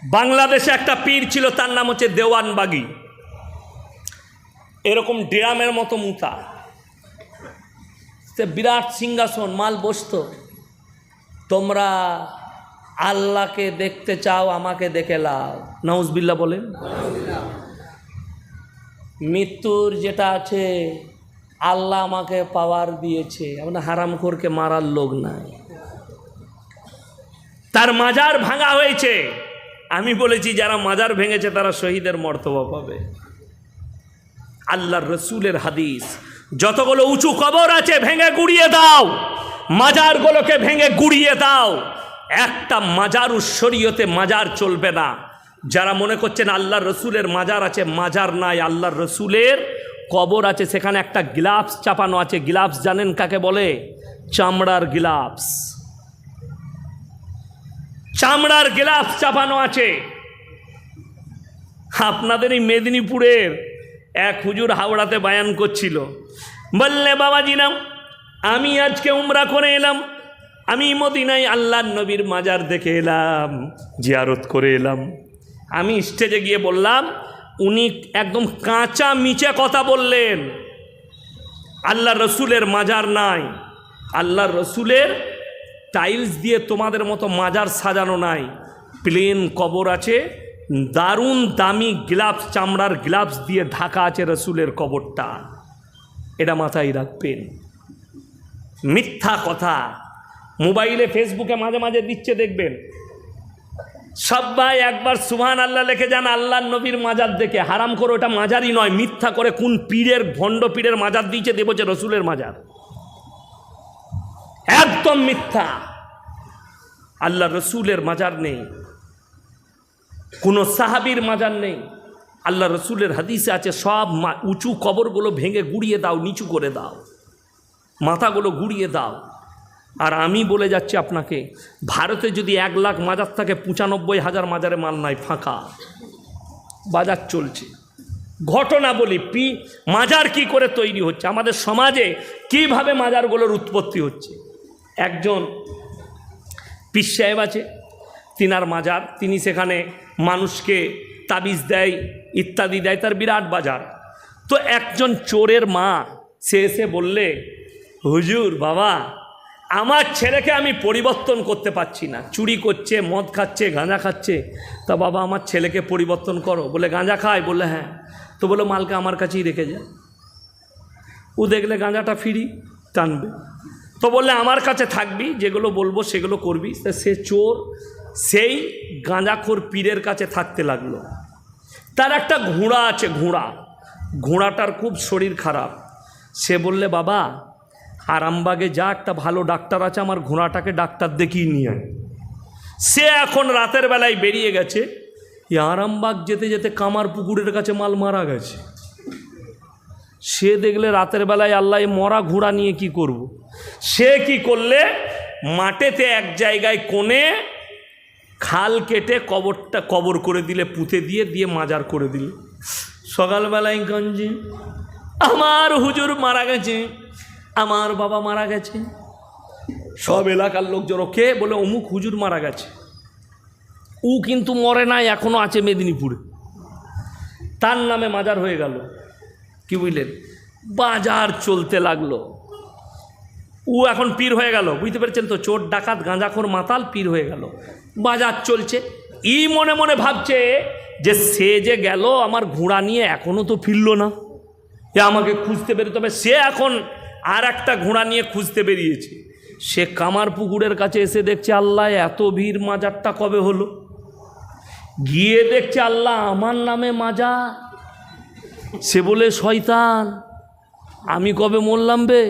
বাংলাদেশে একটা পীর ছিল, তার নাম হচ্ছে দেওয়ানবাগি। এরকম ড্রামের মতো মুতা, সে বিরাট সিংহাসন, মাল বসতো। তোমরা আল্লাহকে দেখতে চাও, আমাকে দেখে লাও। নাউজবিল্লাহ বলেন। মৃত্যুর যেটা আছে, আল্লাহ আমাকে পাওয়ার দিয়েছে, আমরা হারামখোরকে মারার লোক নাই। তার মাজার ভাঙা হয়েছে, আমি বলেছি যারা মাজার ভেঙেছে তারা শহীদের মর্তবা পাবে। আল্লাহর রসুলের হাদিস, যতগুলো উঁচু কবর আছে ভেঙে গুড়িয়ে দাও, মাজারগুলোকে ভেঙে গুড়িয়ে দাও। একটা মাজার শরীয়তে মাজার চলবে না। যারা মনে করছেন আল্লাহর রসুলের মাজার আছে, মাজার নাই, আল্লাহর রসুলের কবর আছে। সেখানে একটা গ্লাভস চাপানো আছে। গ্লাভস জানেন কাকে বলে? চামড়ার গ্লাভস। চামড়ার গ্লাভস চাপানো আছে। আপনাদের এই মেদিনীপুরের এক হুজুর হাওড়াতে বয়ান করছিল, বললে বাবাজি নাম, আমি আজকে উমরা করে এলাম, আমি মদিনায় আল্লাহর নবীর মাজার দেখে এলাম, জিয়ারত করে এলাম। আমি স্টেজে গিয়ে বললাম, উনি একদম কাঁচা মিচে কথা বললেন। আল্লাহর রসুলের মাজার নাই, আল্লাহর রসুলের টাইলস দিয়ে তোমাদের মতো মাজার সাজানো নাই, প্লেন কবর আছে, দারুণ দামি গ্লাভস, চামড়ার গ্লাভস দিয়ে ঢাকা আছে রসুলের কবরটা। এটা মাথায় রাখবেন। মিথ্যা কথা মোবাইলে ফেসবুকে মাঝে মাঝে দিচ্ছে, দেখবেন। সবাই একবার সুবহান আল্লাহ লিখে যান আল্লাহর নবীর মাজার দেখে। হারাম করে, ওটা মাজারই নয়। মিথ্যা করে কোন পীরের, ভণ্ড পীরের মাজার দিয়েছে, দেব যে রসুলের মাজার। একদম মিথ্যা। আল্লাহ রসুলের মাজার নেই, কোনো সাহাবীর মাজার নেই। আল্লাহ রসুলের হাদিসে আছে, সব উঁচু কবরগুলো ভেঙে গুড়িয়ে দাও, নিচু করে দাও, মাথাগুলো গুড়িয়ে দাও। আর আমি বলে যাচ্ছি আপনাকে, ভারতে যদি 1 লাখ মাজার থাকে, 95,000 মাজারে মাল নাই, ফাঁকা বাজার চলছে। ঘটনা বলি, মাজার কি করে তৈরি হচ্ছে, আমাদের সমাজে কিভাবে মাজারগুলোর উৎপত্তি হচ্ছে। একজন পীর সাহেব আছে, তিনার মাজার, তিনি সেখানে মানুষকে তাবিজ দেয়, ইত্যাদি দেয়, তার বিরাট বাজার। তো একজন চোরের মা, সে এসে বললে, হুজুর বাবা, আমার ছেলেকে আমি পরিবর্তন করতে পারছি না, চুরি করছে, মদ খাচ্ছে, গাঁজা খাচ্ছে, তা বাবা আমার ছেলেকে পরিবর্তন করো। বলে গাঁজা খায়? বললে হ্যাঁ। তো বলো মালকে আমার কাছেই রেখে যা, ও দেখলে গাঁজাটা ফ্রি টানবে। তো বললে আমার কাছে থাকবি, যেগুলো বলবো সেগুলো করবি। সে চোর সেই গাঁজাখোর পীরের কাছে থাকতে লাগলো। তার একটা ঘোড়া আছে, ঘোড়াটার খুব শরীর খারাপ। সে বললে বাবা আরামবাগে যা, একটা ভালো ডাক্তার আছে, আমার ঘোড়াটাকে ডাক্তার দেখিয়ে নিয়ে আয়। সে এখন রাতের বেলায় বেরিয়ে গেছে। আরামবাগ যেতে যেতে কামার পুকুরের কাছে মাল মারা গেছে। সে দেখলে রাতের বেলায় আল্লাহ মরা ঘোড়া নিয়ে কি করব। সে কি করলে, মাঠেতে এক জায়গায় কোণে খাল কেটে কবর করে দিলে, পুঁতে দিয়ে দিয়ে মাজার করে দিল। সকালবেলায় গঞ্জে, আমার হুজুর মারা গেছে, আমার বাবা মারা গেছে। সব এলাকার লোক জড়ো, কে? বলে অমুক হুজুর মারা গেছে। ও কিন্তু মরে নাই, এখনো আছে মেদিনীপুরে, তার নামে মাজার হয়ে গেল। কি বুঝলেন? বাজার চলতে লাগলো। ও এখন পীর হয়ে গেল, বুঝতে পেরেছেন তো? চোর ডাকাত গাঁজাখোর মাতাল পীর হয়ে গেল। বাজার চলছে, ই মনে মনে ভাবছে যে সে যে গেল আমার ঘোড়া নিয়ে, এখনও তো ফিরল না, এ আমাকে খুঁজতে বেরোতে হবে। সে এখন আর একটা ঘোড়া নিয়ে খুঁজতে বেরিয়েছে। সে কামার পুকুরের কাছে এসে দেখছে, আল্লাহ এত ভিড়, মাজারটা কবে হলো? গিয়ে দেখছে আল্লাহ আমার নামে মাজার। সে বলে শয়তান, আমি কবে মরলাম বে?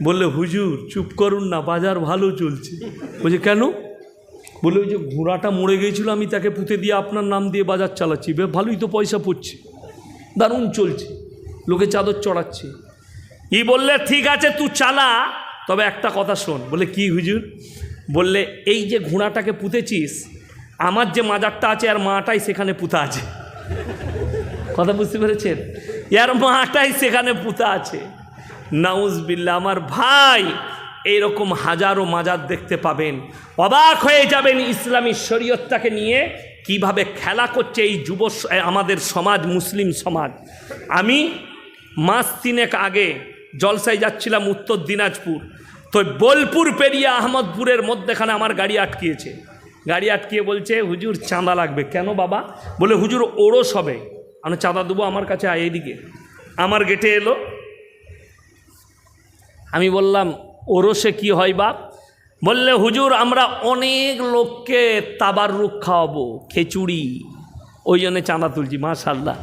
বললে হুজুর চুপ করুন না, বাজার ভালো চলছে। বলছে কেন? বলে ওই যে ঘোড়াটা মরে গিয়েছিল, আমি তাকে পুঁতে দিয়ে আপনার নাম দিয়ে বাজার চালাচ্ছি, ভালোই তো পয়সা পড়ছে, দারুণ চলছে, লোকে চাদর চড়াচ্ছে। ই বললে ঠিক আছে তুই চালা, তবে একটা কথা শোন। বলে কি হুজুর? বললে এই যে ঘোড়াটাকে পুঁতেছিস, আমার যে মাজারটা আছে আর মাটাই সেখানে পুঁতা আছে। কথা বুঝতে পেরেছেন? এর মাটাই সেখানে পুঁতা আছে। নাউজবিল্লাহ। আমার ভাই, এইরকম হাজারো মাজার দেখতে পাবেন, অবাক হয়ে যাবেন ইসলামী শরীয়তটাকে নিয়ে কিভাবে খেলা করছে এই আমাদের সমাজ, মুসলিম সমাজ। আমি মাস 3 আগে জলসায় যাচ্ছিলাম উত্তর দিনাজপুর, তো বোলপুর পেরিয়ে আহমদপুরের মধ্যেখানে আমার গাড়ি আটকিয়েছে। গাড়ি আটকিয়ে বলছে হুজুর চাঁদা লাগবে। কেন বাবা? বলে হুজুর ওরস হবে। আমি চাঁদা দেবো, আমার কাছে আয় এইদিকে। আমার গেটে এলো, আমি বললাম ওরসে কি হয় বাপ? বললে হুজুর আমরা অনেক লোককে তাবাররুক খাওয়াবো, খিচুড়ি, ওই জন্য চাঁদা তুলছি। মাশাআল্লাহ।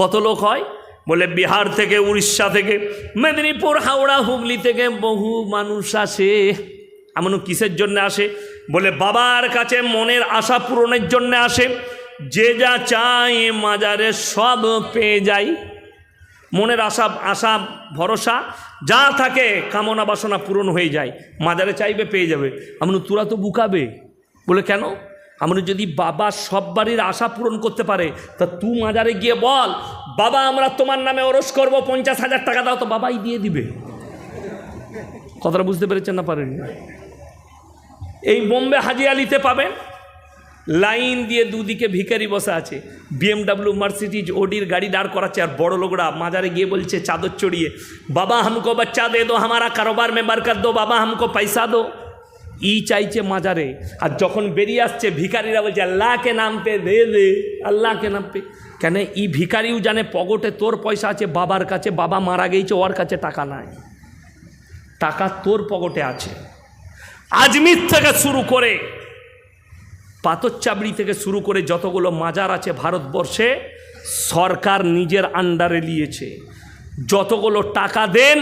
কত লোক হয়? বলে বিহার থেকে, উড়িষ্যা থেকে, মেদিনীপুর, হাওড়া, হুগলি থেকে বহু মানুষ আসে। এমন কিসের জন্য আসে? বলে বাবার কাছে মনের আশা পূরণের জন্য আসে। যে যা চায় মাজারে সব পেয়ে যায়। মনের আশা ভরসা যা থাকে, কামনা বাসনা পূরণ হয়ে যায়, মাজারে চাইবে পেয়ে যাবে। আমি তোরা তো বুকাবে। বলে কেন? আমরা যদি বাবা সব বাড়ির আশা পূরণ করতে পারে, তা তুই মাজারে গিয়ে বল বাবা আমরা তোমার নামে ওরস করবো, 50,000 টাকা দাও, তো বাবাই দিয়ে দিবে। কথাটা বুঝতে পেরেছেন না পারেন? এই বোম্বে হাজি আলিতে পাবেন লাইন দিয়ে দুদিকে ভিখারি বসে আছে, BMW, মার্সিডিজ, ওডির গাড়ি দাঁড় করাচ্ছে, আর বড় লোকরা মাজারে গিয়ে বলছে চাদর চড়িয়ে বাবা হামকো বাচ্চা দে দো, হামারা কারোবার মে বরকত দো, বাবা হামকো পয়সা দো। ই চাইছে মাজারে। আর যখন বেরিয়ে আসছে ভিখারিরা বলছে আল্লাহকে নাম পে দে দে, আল্লাহকে নাম পে। কেন? ই ভিখারিও জানে পকেটে তোর পয়সা আছে বাবার কাছে, বাবা মারা গেছে, ওর কাছে টাকা নাই, টাকা তোর পকেটে আছে। আজমির থেকে শুরু করে, পাথরচাবড়ি থেকে শুরু করে যতগুলো মাজার আছে ভারতবর্ষে, সরকার নিজের আন্ডারে নিয়েছে। যতগুলো টাকা দেন,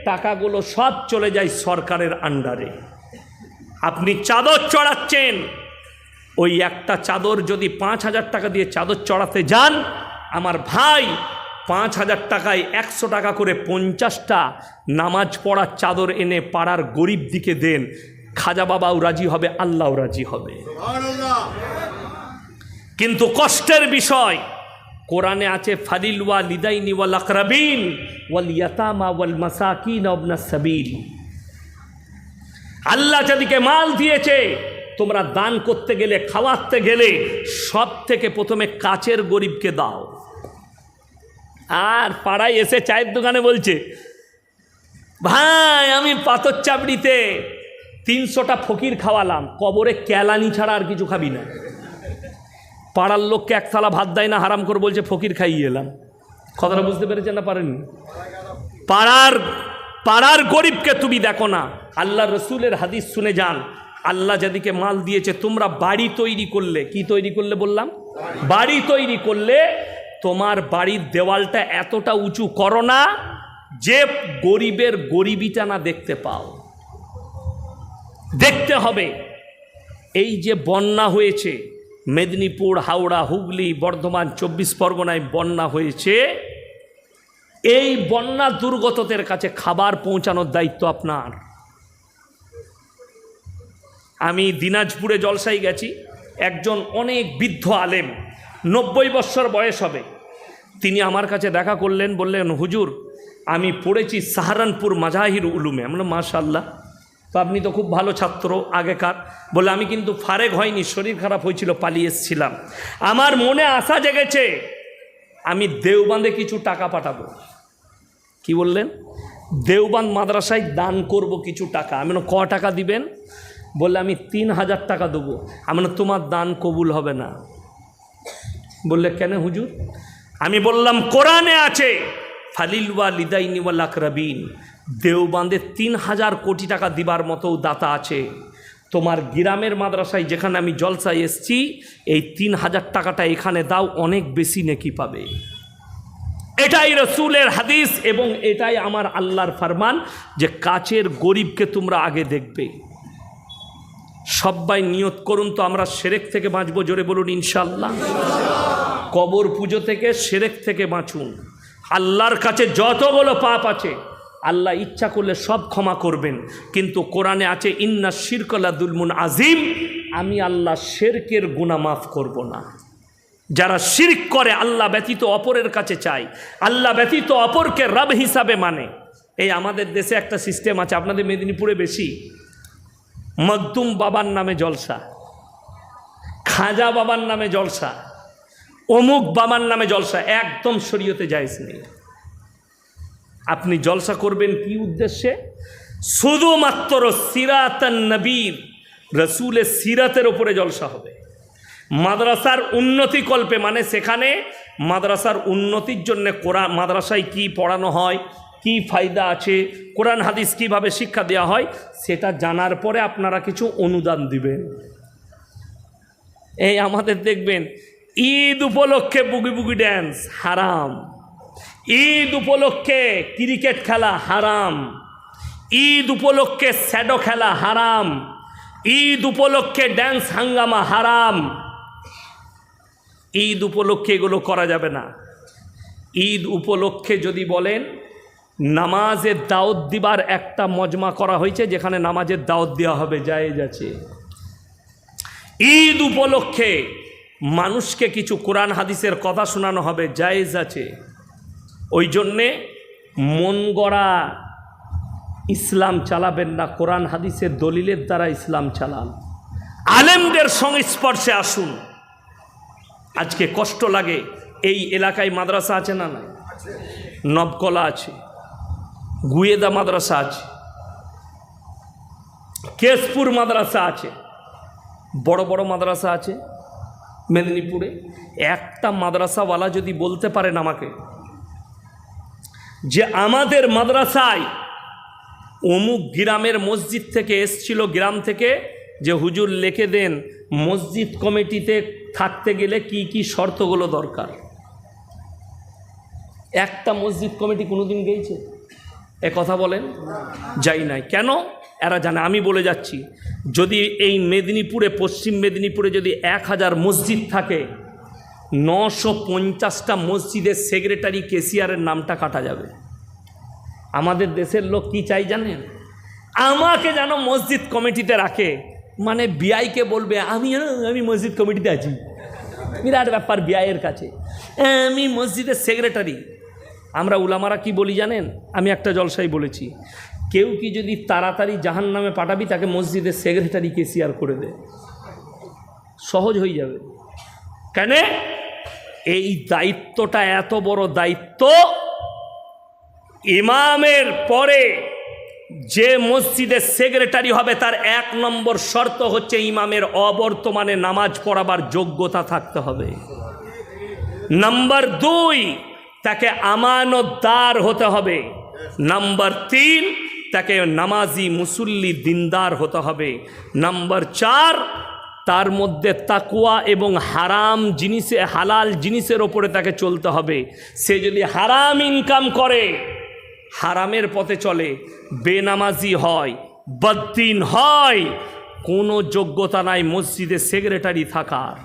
টাকাগুলো সব চলে যায় সরকারের আন্ডারে। আপনি চাদর চড়াচ্ছেন, ওই একটা চাদর যদি 5,000 টাকা দিয়ে চাদর চড়াতে যান, আমার ভাই 5,000 টাকায় 100 টাকা করে 50টা নামাজ পড়ার চাদর এনে পাড়ার গরিব দিকে দেন, খাজা বাবাও রাজি হবে, আল্লাহও রাজি হবে। কিন্তু কষ্টের বিষয়, কোরআনে আছে ফালিল ওয়ালিদাইনি ওয়াল আকরাবিন ওয়াল ইয়াতামা ওয়াল মাসাকিন ওয়াবনাস সাবিল। আল্লাহ যাদেরকে মাল দিয়েছে, তোমরা দান করতে গেলে, খাওয়াতে গেলে সব থেকে প্রথমে কাছের গরিবকে দাও। আর পাড়ায় এসে চায়ের দোকানে বলছে ভাই আমি পাথরচাবড়িতে 300টা ফকির খাওয়ালাম, কবরে কেলানি ছাড়া আর কিছু খাবি না। পাড়ার লোককে এক থালা ভাত দেয় না, হারাম করে বলছে ফকির খাইয়ে এলাম। কথাটা বুঝতে পেরেছেন না পারেননি? পাড়ার গরিবকে তুমি দেখো না। আল্লাহ রসুলের হাদিস শুনে যান, আল্লাহ যাদেরকে মাল দিয়েছে, তোমরা বাড়ি তৈরি করলে, কি তৈরি করলে বললাম? বাড়ি তৈরি করলে তোমার বাড়ির দেওয়ালটা এতটা উঁচু করো না যে গরিবের গরিবিটা না দেখতে পাও। দেখতে হবে। এই যে বন্যা হয়েছে, মেদিনীপুর, হাওড়া, হুগলি, বর্ধমান, 24 পরগনায় বন্যা হয়েছে, এই বন্যা দুর্গতদের কাছে খাবার পৌঁছানোর দায়িত্ব আপনার। আমি দিনাজপুরে জলসায় গেছি, একজন অনেক বৃদ্ধ আলেম, 90 বছর বয়স হবে, তিনি আমার কাছে দেখা করলেন, বললেন হুজুর আমি পড়েছি সাহারানপুর মাজাহির উলুমে। আমরা মাশাআল্লাহ, তো আপনি তো খুব ভালো ছাত্র আগেকার। বলে আমি কিন্তু ফারেক হয়নি, শরীর খারাপ হয়েছিল, পালিয়ে এসেছিলাম। আমার মনে আশা জেগেছে আমি দেওবান্ধে কিছু টাকা পাঠাবো। কি বললেন? দেওবান্ধ মাদ্রাসায় দান করব কিছু টাকা। আমি ক টাকা দিবেন? বললে আমি 3,000 টাকা দেবো। আমি তোমার দান কবুল হবে না। বললে কেন হুজুর? আমি বললাম কোরআনে আছে ফালিল ওয়ালিদাইনি ওয়াল আকরাবিন, দেওবান্ধে 3,000 কোটি টাকা দিবার মতো দাতা আছে। তোমার গ্রামের মাদ্রাসায় যেখানে আমি জলসায় এসছি, এই 3,000 টাকাটা এখানে দাও, অনেক বেশি নেকি পাবে। এটাই রসুলের হাদিস এবং এটাই আমার আল্লাহর ফরমান যে কাছের গরিবকে তোমরা আগে দেখবে। সবাই নিয়ত করুন তো আমরা শিরক থেকে বাঁচবো, জোরে বলুন ইনশাআল্লাহ। কবর পুজো থেকে, শিরক থেকে বাঁচুন। আল্লাহর কাছে যতগুলো পাপ আছে আল্লাহ ইচ্ছা করলে সব ক্ষমা করবেন, কিন্তু কোরআনে আছে ইন্না শিরকা লাযুলমুন আযীম, আমি আল্লাহ শিরকের গুনাহ মাফ করব না। যারা শিরক করে, আল্লাহ ব্যতীত অপরের কাছে চায়, আল্লাহ ব্যতীত অপরকে রব হিসাবে মানে, এই আমাদের দেশে একটা সিস্টেম আছে, আপনাদের মেদিনীপুরে বেশি, মকদুম বাবার নামে জলসা, খাজা বাবার নামে জলসা, অমুক বাবার নামে জলসা, একদম শরীয়তে জায়েজ নেই। আপনি জলসা করবেন কি উদ্দেশ্যে? শুধুমাত্র সিরাতান নবীর, রসুলের সিরাতের ওপরে জলসা হবে। মাদ্রাসার উন্নতি কল্পে, মানে সেখানে মাদ্রাসার উন্নতির জন্য কোরআন, মাদ্রাসায় কি পড়ানো হয়, কি ফায়দা আছে, কোরআন হাদিস কিভাবে শিক্ষা দেওয়া হয়, সেটা জানার পরে আপনারা কিছু অনুদান দিবেন। এই আমাদের দেখবেন ঈদ উপলক্ষে বুগি বুগি ড্যান্স হারাম, ঈদ উপলক্ষে ক্রিকেট খেলা হারাম, ঈদ উপলক্ষে স্যাডো খেলা হারাম, ঈদ উপলক্ষে ড্যান্স হাঙ্গামা হারাম। ঈদ উপলক্ষে এগুলো করা যাবে না। ঈদ উপলক্ষে যদি বলেন নামাজের দাওয়াত দিবার একটা মজমা করা হয়েছে, যেখানে নামাজের দাওয়াত দেওয়া হবে, জায়েজ আছে। ঈদ উপলক্ষে মানুষকে কিছু কোরআন হাদিসের কথা শোনানো হবে, জায়েজ আছে। ওই জন্যে মন গড়া ইসলাম চালাবেন না, কোরআন হাদিসের দলিলের দ্বারা ইসলাম চালান। আলেমদের সংস্পর্শে আসুন। আজকে কষ্ট লাগে, এই এলাকায় মাদ্রাসা আছে না? না, নবকলা আছে, গুয়েদা মাদ্রাসা আছে, কেশপুর মাদ্রাসা আছে, বড় বড় মাদ্রাসা আছে মেদিনীপুরে। একটা মাদ্রাসাওয়ালা যদি বলতে পারেন আমাকে যে আমাদের মাদ্রাসায় অমুক গ্রামের মসজিদ থেকে এসছিল, গ্রাম থেকে, যে হুজুর লিখে দেন মসজিদ কমিটিতে থাকতে গেলে কি কি শর্তগুলো দরকার, একটা মসজিদ কমিটি কোনোদিন গিয়েছে? এ কথা বলেন, যাই নাই। কেন? এরা জানে। আমি বলে যাচ্ছি, যদি এই মেদিনীপুরে, পশ্চিম মেদিনীপুরে যদি 1000 মসজিদ থাকে, 950টা মসজিদের সেক্রেটারি, কেসিয়ারের নামটা কাটা যাবে। আমাদের দেশের লোক কি চাই জানেন? আমাকে যেন মসজিদ কমিটিতে রাখে, মানে বিআইকে বলবে আমি মসজিদ কমিটিতে আছি, বিরাট ব্যাপার বিআইয়ের কাছে, আমি মসজিদের সেক্রেটারি। আমরা উলামারা কি বলি জানেন? আমি একটা জলসায় বলেছি, কেউ কি যদি তাড়াতাড়ি জাহান্নামে পাঠাবি, তাকে মসজিদের সেক্রেটারি কেসিয়ার করে দে, সহজ হয়ে যাবে। কেন? এই দায়িত্বটা এত বড় দায়িত্ব। ইমামের পরে যে মসজিদের সেক্রেটারি হবে, তার 1 নম্বর শর্ত হচ্ছে ইমামের অবর্তমানে নামাজ পড়াবার যোগ্যতা থাকতে হবে। নাম্বার 2, তাকে আমানতদার হতে হবে। নাম্বার 3, তাকে নামাজি মুসল্লি দিনদার হতে হবে। নাম্বার 4, তার মধ্যে তাকওয়া এবং হারাম জিনিসে, হালাল জিনিসের ওপরে তাকে চলতে হবে। সে যদি হারাম ইনকাম করে, হারামের পথে চলে, বেনামাজি হয়, বদ্দিন হয়, কোনো যোগ্যতা নাই মসজিদে সেক্রেটারি থাকার।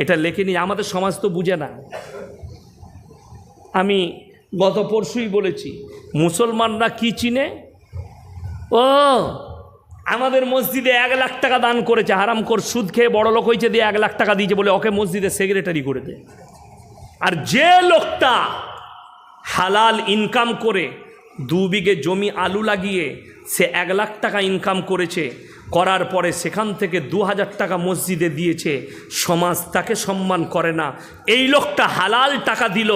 এটা লেখেনি, আমাদের সমাজ তো বুঝে না। আমি গত পরশুই বলেছি, মুসলমানরা কি চিনে? ও আমাদের মসজিদে 1 লাখ টাকা দান করেছে, হারামখোর সুদ খেয়ে বড় লোক হয়েছে, দিয়ে 1 লাখ টাকা দিয়েছে বলে ওকে মসজিদে সেক্রেটারি করে দেয়। আর যে লোকটা হালাল ইনকাম করে 2 বিঘে জমি আলু লাগিয়ে সে 1 লাখ টাকা ইনকাম করেছে, করার পরে সেখান থেকে 2000 টাকা মসজিদে দিয়েছে, সমাজ তাকে সম্মান করে না। এই লোকটা হালাল টাকা দিল,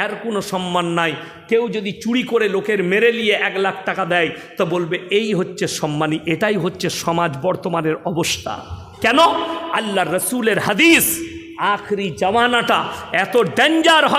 এর কোনো সম্মান নাই। কেউ যদি চুরি করে লোকের মেরে নিয়ে 1 লাখ টাকা দেয়, তো বলবে এই হচ্ছে সম্মানী। এটাই হচ্ছে সমাজ বর্তমানের অবস্থা। কেন? আল্লাহর রসুলের হাদিস, আখরি জামানাটা এত ডেঞ্জার হবে।